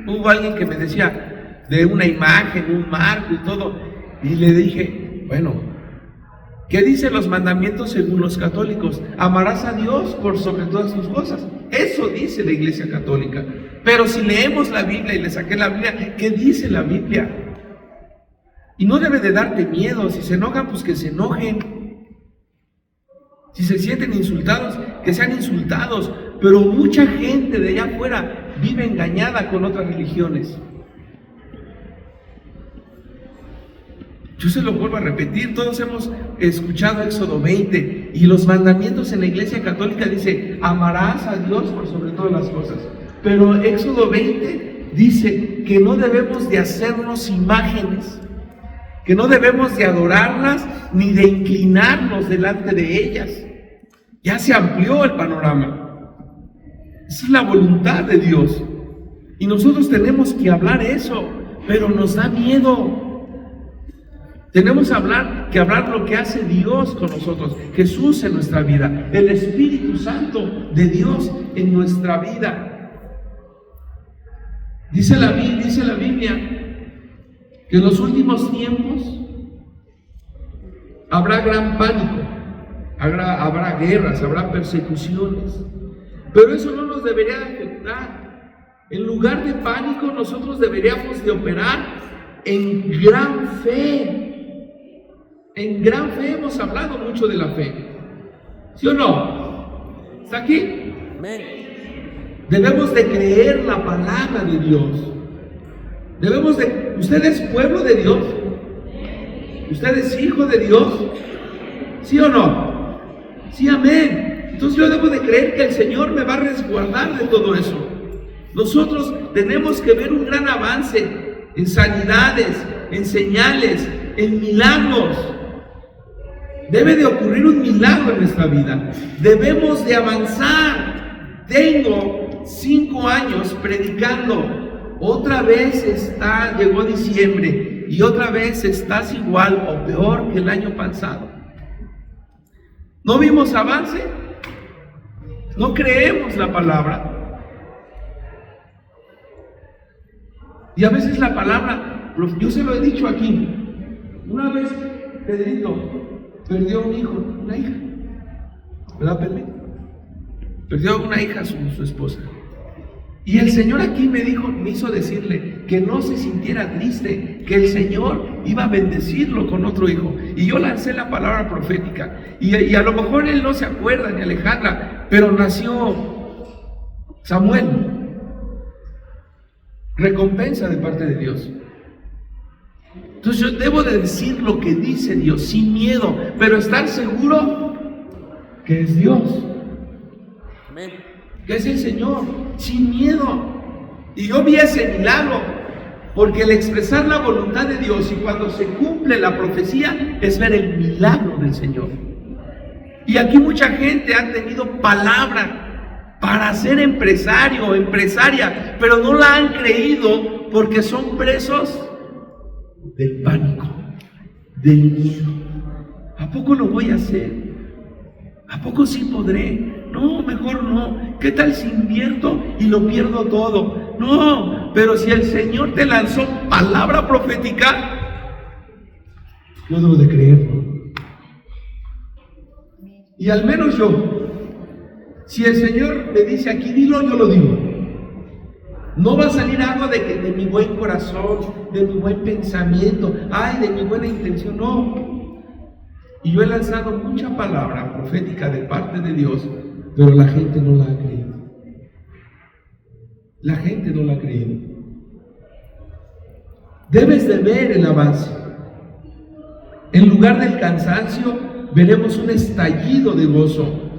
Hubo alguien que me decía de una imagen, un marco y todo, y le dije, bueno, ¿qué dicen los mandamientos según los católicos? Amarás a Dios por sobre todas sus cosas. Eso dice la Iglesia Católica. Pero si leemos la Biblia, y le saqué la Biblia, ¿qué dice la Biblia? Y no debe de darte miedo. Si se enojan, pues que se enojen. Si se sienten insultados, que sean insultados. Pero mucha gente de allá afuera vive engañada con otras religiones. Yo se lo vuelvo a repetir, todos hemos escuchado Éxodo 20 y los mandamientos en la Iglesia Católica dice, amarás a Dios por sobre todas las cosas. Pero Éxodo 20 dice que no debemos de hacernos imágenes, que no debemos de adorarlas ni de inclinarnos delante de ellas. Ya se amplió el panorama. Esa es la voluntad de Dios. Y nosotros tenemos que hablar eso, pero nos da miedo. Tenemos que hablar lo que hace Dios con nosotros, Jesús en nuestra vida, el Espíritu Santo de Dios en nuestra vida. Dice la Biblia que en los últimos tiempos habrá gran pánico, habrá guerras, habrá persecuciones, pero eso no nos debería afectar. En lugar de pánico, nosotros deberíamos de operar en gran fe. En gran fe. Hemos hablado mucho de la fe, ¿sí o no? ¿Está aquí? Amén. Debemos de creer la palabra de Dios. ¿Usted es pueblo de Dios? ¿Usted es hijo de Dios? ¿Sí o no? Sí, amén. Entonces yo debo de creer que el Señor me va a resguardar de todo eso. Nosotros tenemos que ver un gran avance en sanidades, en señales, en milagros. Debe de ocurrir un milagro en nuestra vida. Debemos de avanzar. Tengo 5 años predicando. Otra vez llegó diciembre y otra vez estás igual o peor que el año pasado. ¿No vimos avance? ¿No creemos la palabra? Y a veces la palabra, yo se lo he dicho aquí, una vez Pedrito perdió un hijo, una hija, ¿verdad, Pedrito? Perdió una hija, su esposa. Y el Señor aquí me hizo decirle que no se sintiera triste, que el Señor iba a bendecirlo con otro hijo. Y yo lancé la palabra profética. Y a lo mejor él no se acuerda, ni Alejandra, pero nació Samuel. Recompensa de parte de Dios. Entonces yo debo de decir lo que dice Dios, sin miedo, pero estar seguro que es Dios. Amén. Que es el Señor, sin miedo. Y yo vi ese milagro, porque el expresar la voluntad de Dios y cuando se cumple la profecía es ver el milagro del Señor. Y aquí mucha gente ha tenido palabra para ser empresario o empresaria, pero no la han creído porque son presos del pánico, del miedo. ¿A poco lo voy a hacer? ¿A poco sí podré? No, mejor no. ¿Qué tal si invierto y lo pierdo todo? No, pero si el Señor te lanzó palabra profética, yo debo de creerlo. Y al menos yo, si el Señor me dice aquí, dilo, yo lo digo. No va a salir algo de mi buen corazón, de mi buen pensamiento, de mi buena intención, no. Y yo he lanzado mucha palabra profética de parte de Dios, pero la gente no la ha creído. La gente no la ha creído. Debes de ver el avance. En lugar del cansancio, veremos un estallido de gozo,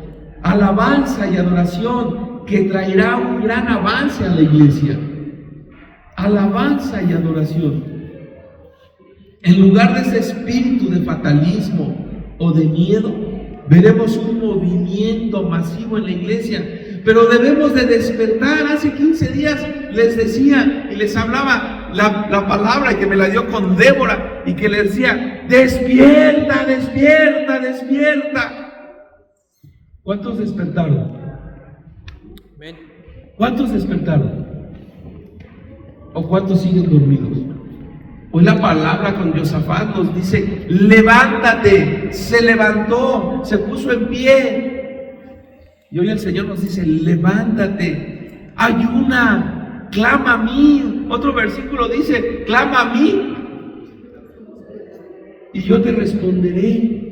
alabanza y adoración que traerá un gran avance a la iglesia. Alabanza y adoración. En lugar de ese espíritu de fatalismo o de miedo, veremos un movimiento masivo en la iglesia, pero debemos de despertar. Hace 15 días les decía y les hablaba la palabra que me la dio con Débora y que les decía, despierta, despierta, despierta. ¿Cuántos despertaron? Amén. ¿Cuántos despertaron? ¿O cuántos siguen dormidos? Hoy la palabra con Josafat nos dice, levántate. Se levantó, se puso en pie. Y hoy el Señor nos dice, levántate, ayuna, clama a mí. Otro versículo dice, clama a mí y yo te responderé.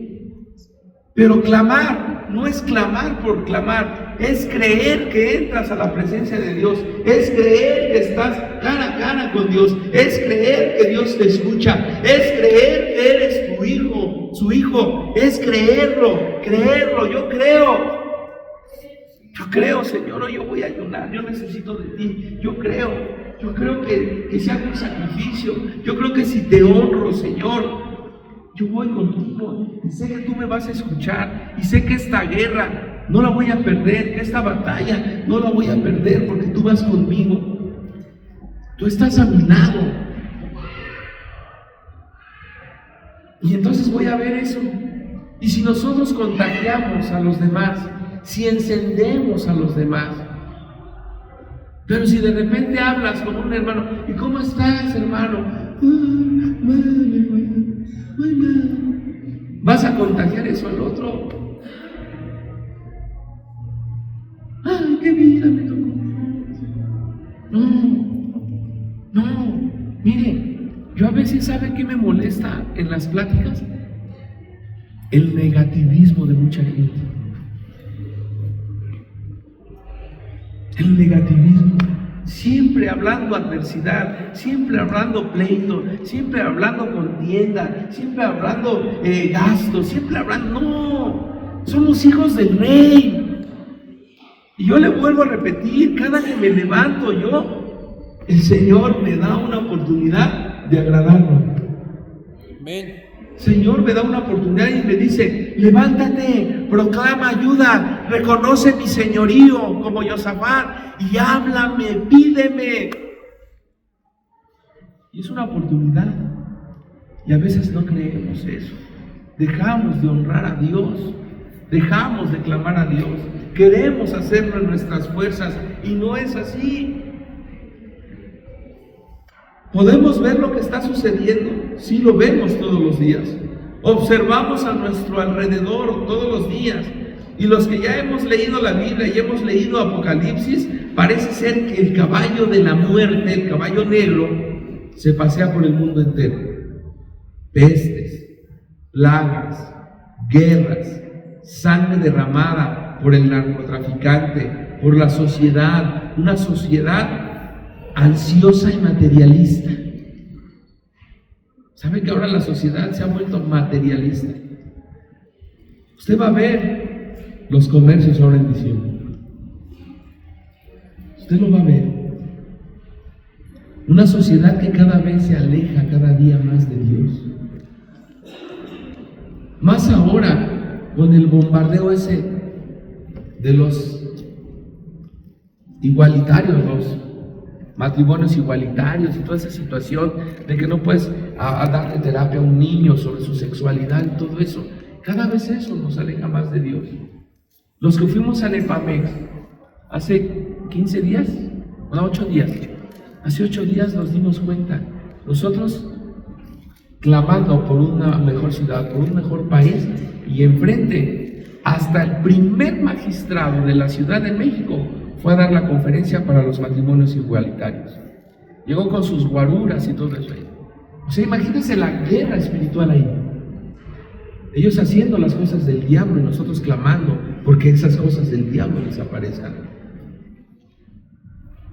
Pero clamar no es clamar por clamar, es creer que entras a la presencia de Dios, es creer que estás cara a cara con Dios, es creer que Dios te escucha, es creer que eres tu hijo, su hijo, es creerlo, yo creo, Señor, hoy yo voy a ayunar, yo necesito de ti, yo creo que se haga un sacrificio, yo creo que si te honro, Señor, yo voy contigo y sé que tú me vas a escuchar y sé que esta guerra no la voy a perder, que esta batalla no la voy a perder porque tú vas conmigo, tú estás a mi lado. Y entonces voy a ver eso. Y si nosotros contagiamos a los demás, si encendemos a los demás, pero si de repente hablas con un hermano, ¿y cómo estás, hermano? vas a contagiar eso al otro. ¡Ay, qué vida me tocó! No, mire, yo a veces, ¿sabe qué me molesta en las pláticas? El negativismo de mucha gente. El negativismo, siempre hablando adversidad, siempre hablando pleito, siempre hablando contienda, siempre hablando gastos, siempre hablando, no, somos hijos del Rey. Y yo le vuelvo a repetir, cada que me levanto el Señor me da una oportunidad de agradarlo. Amén. Señor me da una oportunidad y me dice, levántate, proclama ayuda, reconoce mi señorío como Josafat y háblame, pídeme. Y es una oportunidad. Y a veces no creemos eso. Dejamos de honrar a Dios, dejamos de clamar a Dios, queremos hacerlo en nuestras fuerzas y no es así. ¿Podemos ver lo que está sucediendo? Sí, lo vemos todos los días. Observamos a nuestro alrededor todos los días. Y los que ya hemos leído la Biblia y hemos leído Apocalipsis, parece ser que el caballo de la muerte, el caballo negro, se pasea por el mundo entero. Pestes, plagas, guerras, sangre derramada por el narcotraficante, por la sociedad, una sociedad ansiosa y materialista. ¿Sabe que ahora la sociedad se ha vuelto materialista? Usted va a ver los comercios ahora en diciembre. Usted lo va a ver. Una sociedad que cada vez se aleja cada día más de Dios. Más ahora con el bombardeo ese de los igualitarios, los matrimonios igualitarios y toda esa situación de que no puedes darle terapia a un niño sobre su sexualidad y todo eso. Cada vez eso nos aleja más de Dios. Los que fuimos a Nepamex hace 15 días, no, 8 días, hace 8 días nos dimos cuenta, nosotros clamando por una mejor ciudad, por un mejor país, y enfrente hasta el primer magistrado de la Ciudad de México fue a dar la conferencia para los matrimonios igualitarios. Llegó con sus guaruras y todo eso ahí. O sea, imagínense la guerra espiritual ahí. Ellos haciendo las cosas del diablo y nosotros clamando porque esas cosas del diablo desaparezcan.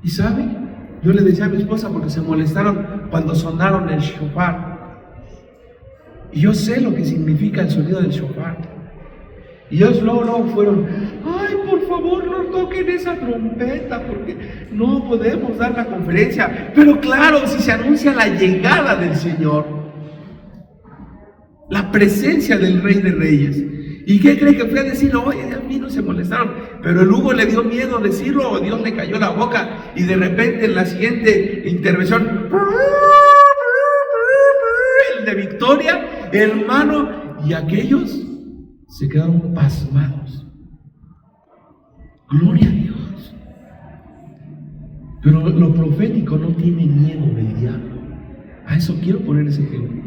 ¿Y sabe? Yo le decía a mi esposa porque se molestaron cuando sonaron el shofar. Y yo sé lo que significa el sonido del shofar. Y ellos luego fueron, ay, por favor, no toquen esa trompeta porque no podemos dar la conferencia. Pero claro, si se anuncia la llegada del Señor, la presencia del Rey de Reyes. ¿Y qué cree que fue a decir? Oye, a mí no se molestaron. Pero el Hugo le dio miedo decirlo, o Dios le cayó la boca. Y de repente en la siguiente intervención, el de Victoria, hermano, y aquellos se quedaron pasmados. Gloria a Dios. Pero lo profético no tiene miedo del diablo. A eso quiero poner ese ejemplo.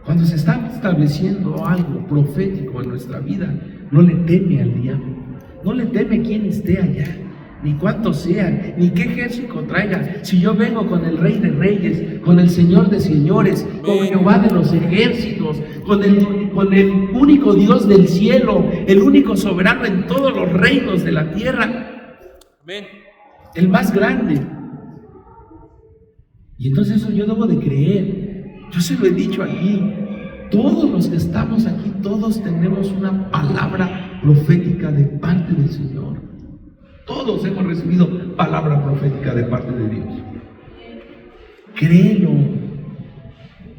Cuando se está estableciendo algo profético en nuestra vida, no le teme al diablo. No le teme quién esté allá, ni cuántos sean, ni qué ejército traiga. Si yo vengo con el Rey de Reyes, con el Señor de Señores, con Jehová de los ejércitos, con el único Dios del cielo, el único soberano en todos los reinos de la tierra, Amén. El más grande. Y entonces eso yo debo de creer. Yo se lo he dicho aquí. Todos los que estamos aquí, todos tenemos una palabra profética de parte del Señor. Todos hemos recibido palabra profética de parte de Dios. Créelo.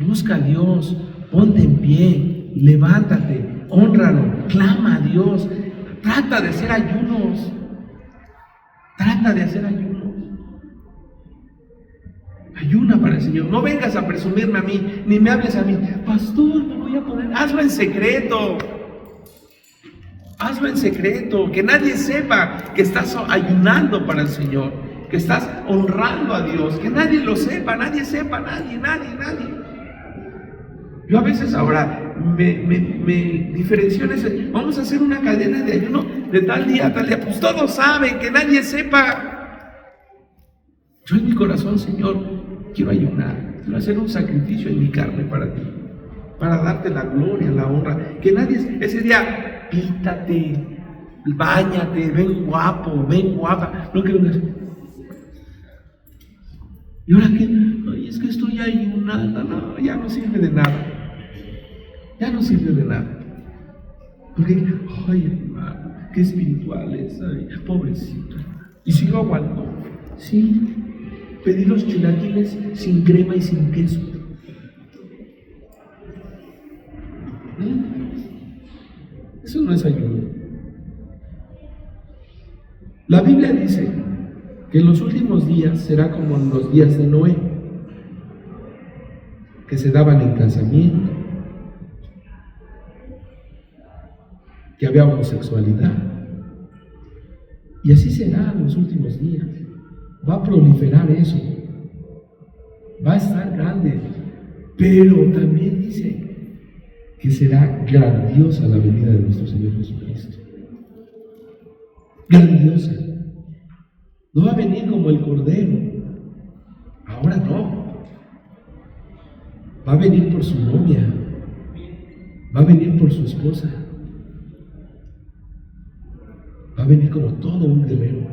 Busca a Dios. Ponte en pie. Levántate. Hónralo. Clama a Dios. Trata de hacer ayunos. Trata de hacer ayunos. Ayuna para el Señor. No vengas a presumirme a mí, ni me hables a mí. Pastor, me voy a poner. Hazlo en secreto. Hazlo en secreto. Que nadie sepa que estás ayunando para el Señor. Que estás honrando a Dios. Que nadie lo sepa, nadie sepa, nadie. Yo a veces ahora me diferenció en ese. Vamos a hacer una cadena de ayuno de tal día a tal día. Pues todos saben, que nadie sepa. Yo en mi corazón, Señor, quiero ayunar, quiero hacer un sacrificio en mi carne para ti, para darte la gloria, la honra. Que nadie ese día, pítate, báñate, ven guapo, ven guapa. No quiero eso. ¿Y ahora qué? Ay, es que estoy ayunando. No, ya no sirve de nada. Ya no sirve de nada. Porque, ay, hermano, qué espiritual es, ay, pobrecito. Y si lo aguanto, sí, pedí los chilaquiles sin crema y sin queso. Eso no es ayuno. La Biblia dice que en los últimos días será como en los días de Noé, que se daban en casamiento, que había homosexualidad. Y así será en los últimos días. Va a proliferar eso. Va a estar grande. Pero también dice que será grandiosa la venida de nuestro Señor Jesucristo. Grandiosa. No va a venir como el Cordero. Ahora no. Va a venir por su novia. Va a venir por su esposa. Va a venir como todo un guerrero.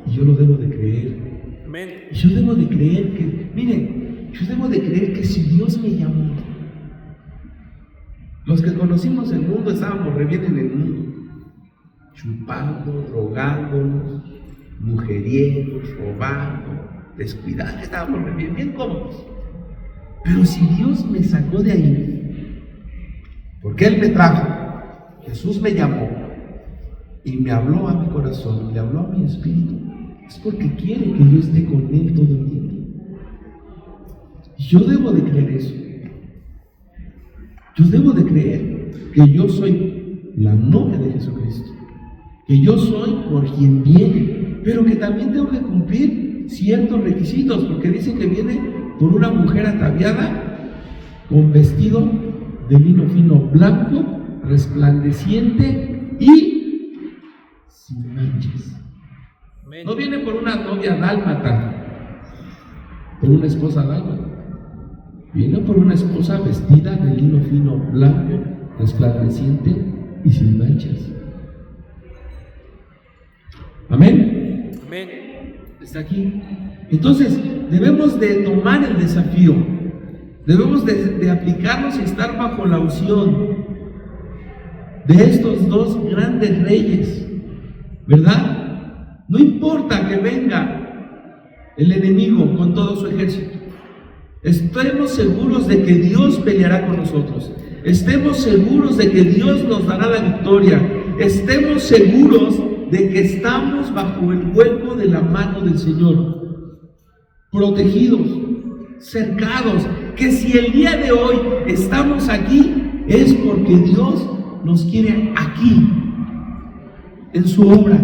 Y yo lo debo de creer. Amén. Y yo debo de creer que, miren, yo debo de creer que si Dios me llamó, los que conocimos el mundo estábamos re bien en el mundo, chupando, drogándonos, mujeriegos, robando, descuidados, estábamos re bien, bien cómodos. Pero si Dios me sacó de ahí, porque Él me trajo, Jesús me llamó y me habló a mi corazón, le habló a mi espíritu, es porque quiere que yo esté con Él todo el tiempo. Y yo debo de creer eso. Yo debo de creer que yo soy la novia de Jesucristo, que yo soy por quien viene, pero que también tengo que cumplir ciertos requisitos, porque dice que viene por una mujer ataviada con vestido de lino fino blanco, resplandeciente y sin manchas. No viene por una novia dálmata, por una esposa dálmata. Viene por una esposa vestida de lino fino blanco, resplandeciente y sin manchas. Amén. Amén. Está aquí. Entonces, debemos de tomar el desafío. Debemos de aplicarnos y estar bajo la unción de estos dos grandes reyes, ¿verdad? No importa que venga el enemigo con todo su ejército. Estemos seguros de que Dios peleará con nosotros. Estemos seguros de que Dios nos dará la victoria. Estemos seguros de que estamos bajo el hueco de la mano del Señor, protegidos, cercados, que si el día de hoy estamos aquí es porque Dios nos quiere aquí, en su obra,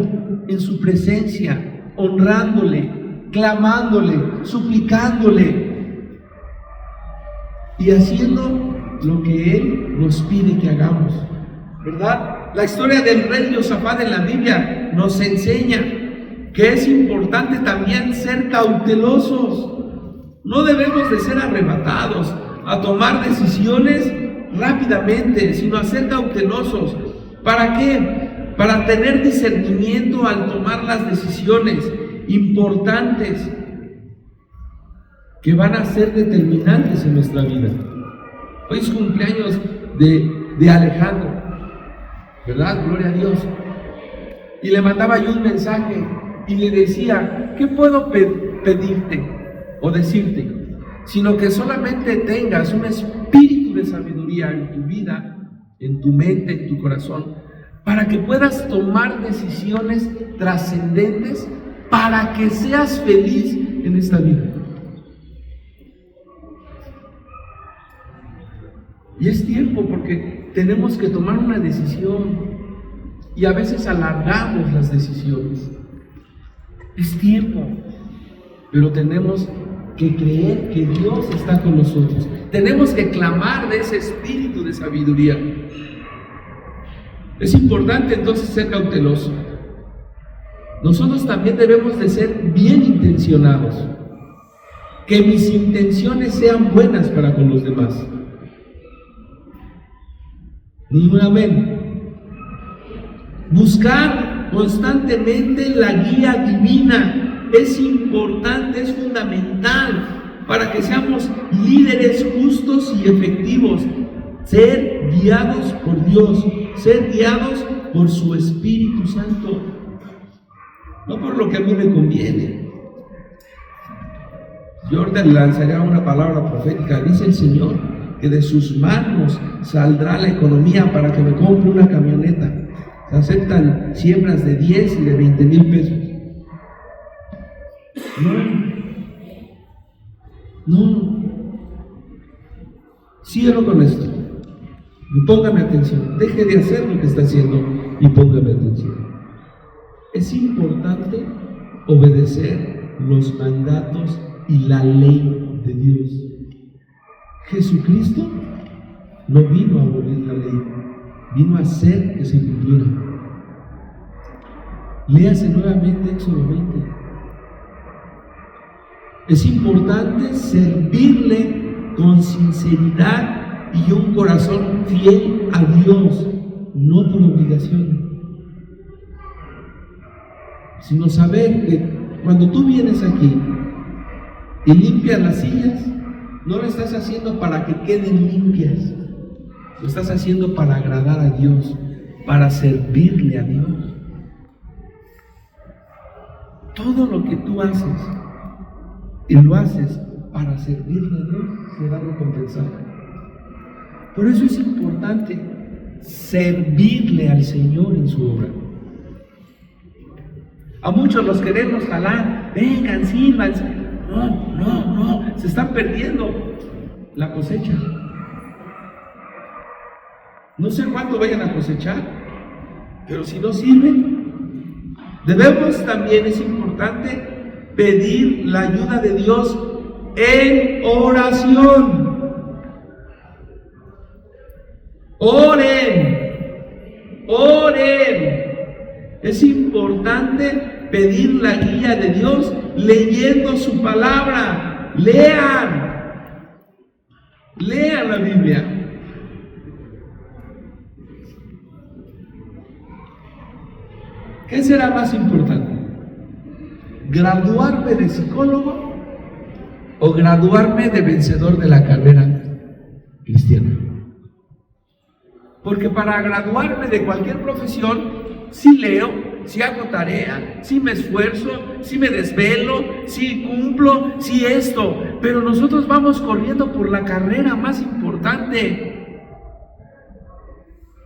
en su presencia, honrándole, clamándole, suplicándole y haciendo lo que Él nos pide que hagamos, ¿verdad? La historia del rey Josafat en la Biblia nos enseña que es importante también ser cautelosos. No debemos de ser arrebatados a tomar decisiones rápidamente, sino a ser cautelosos. ¿Para qué? Para tener discernimiento al tomar las decisiones importantes que van a ser determinantes en nuestra vida. Hoy es cumpleaños de Alejandro, ¿verdad? Gloria a Dios. Y le mandaba yo un mensaje y le decía, ¿qué puedo pedirte o decirte? Sino que solamente tengas un espíritu de sabiduría en tu vida, en tu mente, en tu corazón, para que puedas tomar decisiones trascendentes, para que seas feliz en esta vida. Y es tiempo, porque tenemos que tomar una decisión y a veces alargamos las decisiones. Es tiempo, pero tenemos que creer que Dios está con nosotros. Tenemos que clamar de ese espíritu de sabiduría. Es importante entonces ser cauteloso. Nosotros también debemos de ser bien intencionados. Que mis intenciones sean buenas para con los demás. Ni un amén. Buscar constantemente la guía divina es importante, es fundamental para que seamos líderes justos y efectivos. Ser guiados por Dios, ser guiados por su Espíritu Santo, no por lo que a mí me conviene. Yo ahorita lanzaré una palabra profética. Dice el Señor que de sus manos saldrá la economía para que me compre una camioneta. Se aceptan siembras de 10 y de 20,000 pesos. No. Cierro con esto. Y póngame atención. Deje de hacer lo que está haciendo y póngame atención. Es importante obedecer los mandatos y la ley de Dios. Jesucristo no vino a abolir la ley, vino a hacer que se cumpliera. Léase nuevamente Éxodo 20. Es importante servirle con sinceridad y un corazón fiel a Dios, no por obligación, sino saber que cuando tú vienes aquí y limpias las sillas, no lo estás haciendo para que queden limpias, lo estás haciendo para agradar a Dios, para servirle a Dios. Todo lo que tú haces y lo haces para servirle a Dios será recompensado. Por eso es importante servirle al Señor en su obra. A muchos los queremos jalar, vengan, sírvanse. No, se están perdiendo la cosecha. No sé cuánto vayan a cosechar, pero si no sirven, debemos también, es importante, pedir la ayuda de Dios en oración. Oren. Es importante pedir la guía de Dios leyendo su palabra. Lean la Biblia. ¿Qué será más importante? ¿Graduarme de psicólogo o graduarme de vencedor de la carrera cristiana? Porque para graduarme de cualquier profesión, sí leo, sí hago tarea, sí me esfuerzo, sí me desvelo, sí cumplo, sí esto, pero nosotros vamos corriendo por la carrera más importante,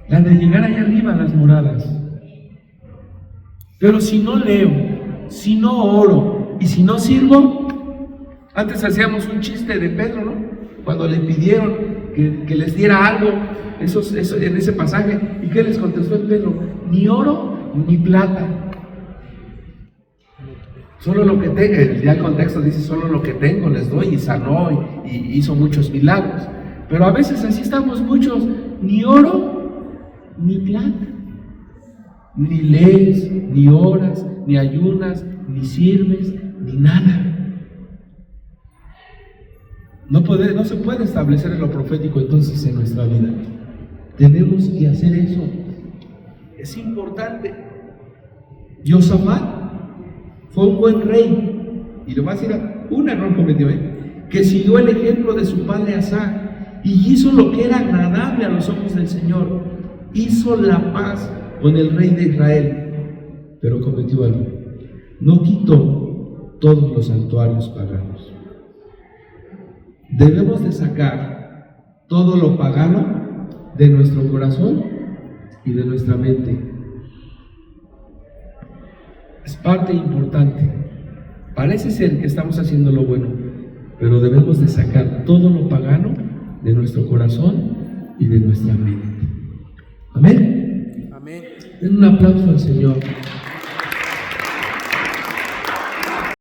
la de llegar allá arriba a las moradas. Pero si no leo, si no oro y si no sirvo, antes hacíamos un chiste de Pedro, ¿no? Cuando le pidieron que les diera algo, eso en ese pasaje, ¿y qué les contestó el Pedro? Ni oro ni plata, solo lo que tengo. Ya el contexto dice: solo lo que tengo les doy, y sanó y hizo muchos milagros. Pero a veces así estamos muchos: ni oro ni plata, ni lees, ni oras, ni ayunas, ni sirves, ni nada. No se puede establecer en lo profético entonces en nuestra vida. Tenemos que hacer eso. Es importante. Josafat fue un buen rey, y le voy a decir un error cometió, que siguió el ejemplo de su padre Asa y hizo lo que era agradable a los ojos del Señor. Hizo la paz con el rey de Israel, pero cometió algo: no quitó todos los santuarios paganos. Debemos de sacar todo lo pagano de nuestro corazón y de nuestra mente. Es parte importante. Parece ser que estamos haciendo lo bueno, pero debemos de sacar todo lo pagano de nuestro corazón y de nuestra mente. Amén. Amén. Den un aplauso al Señor.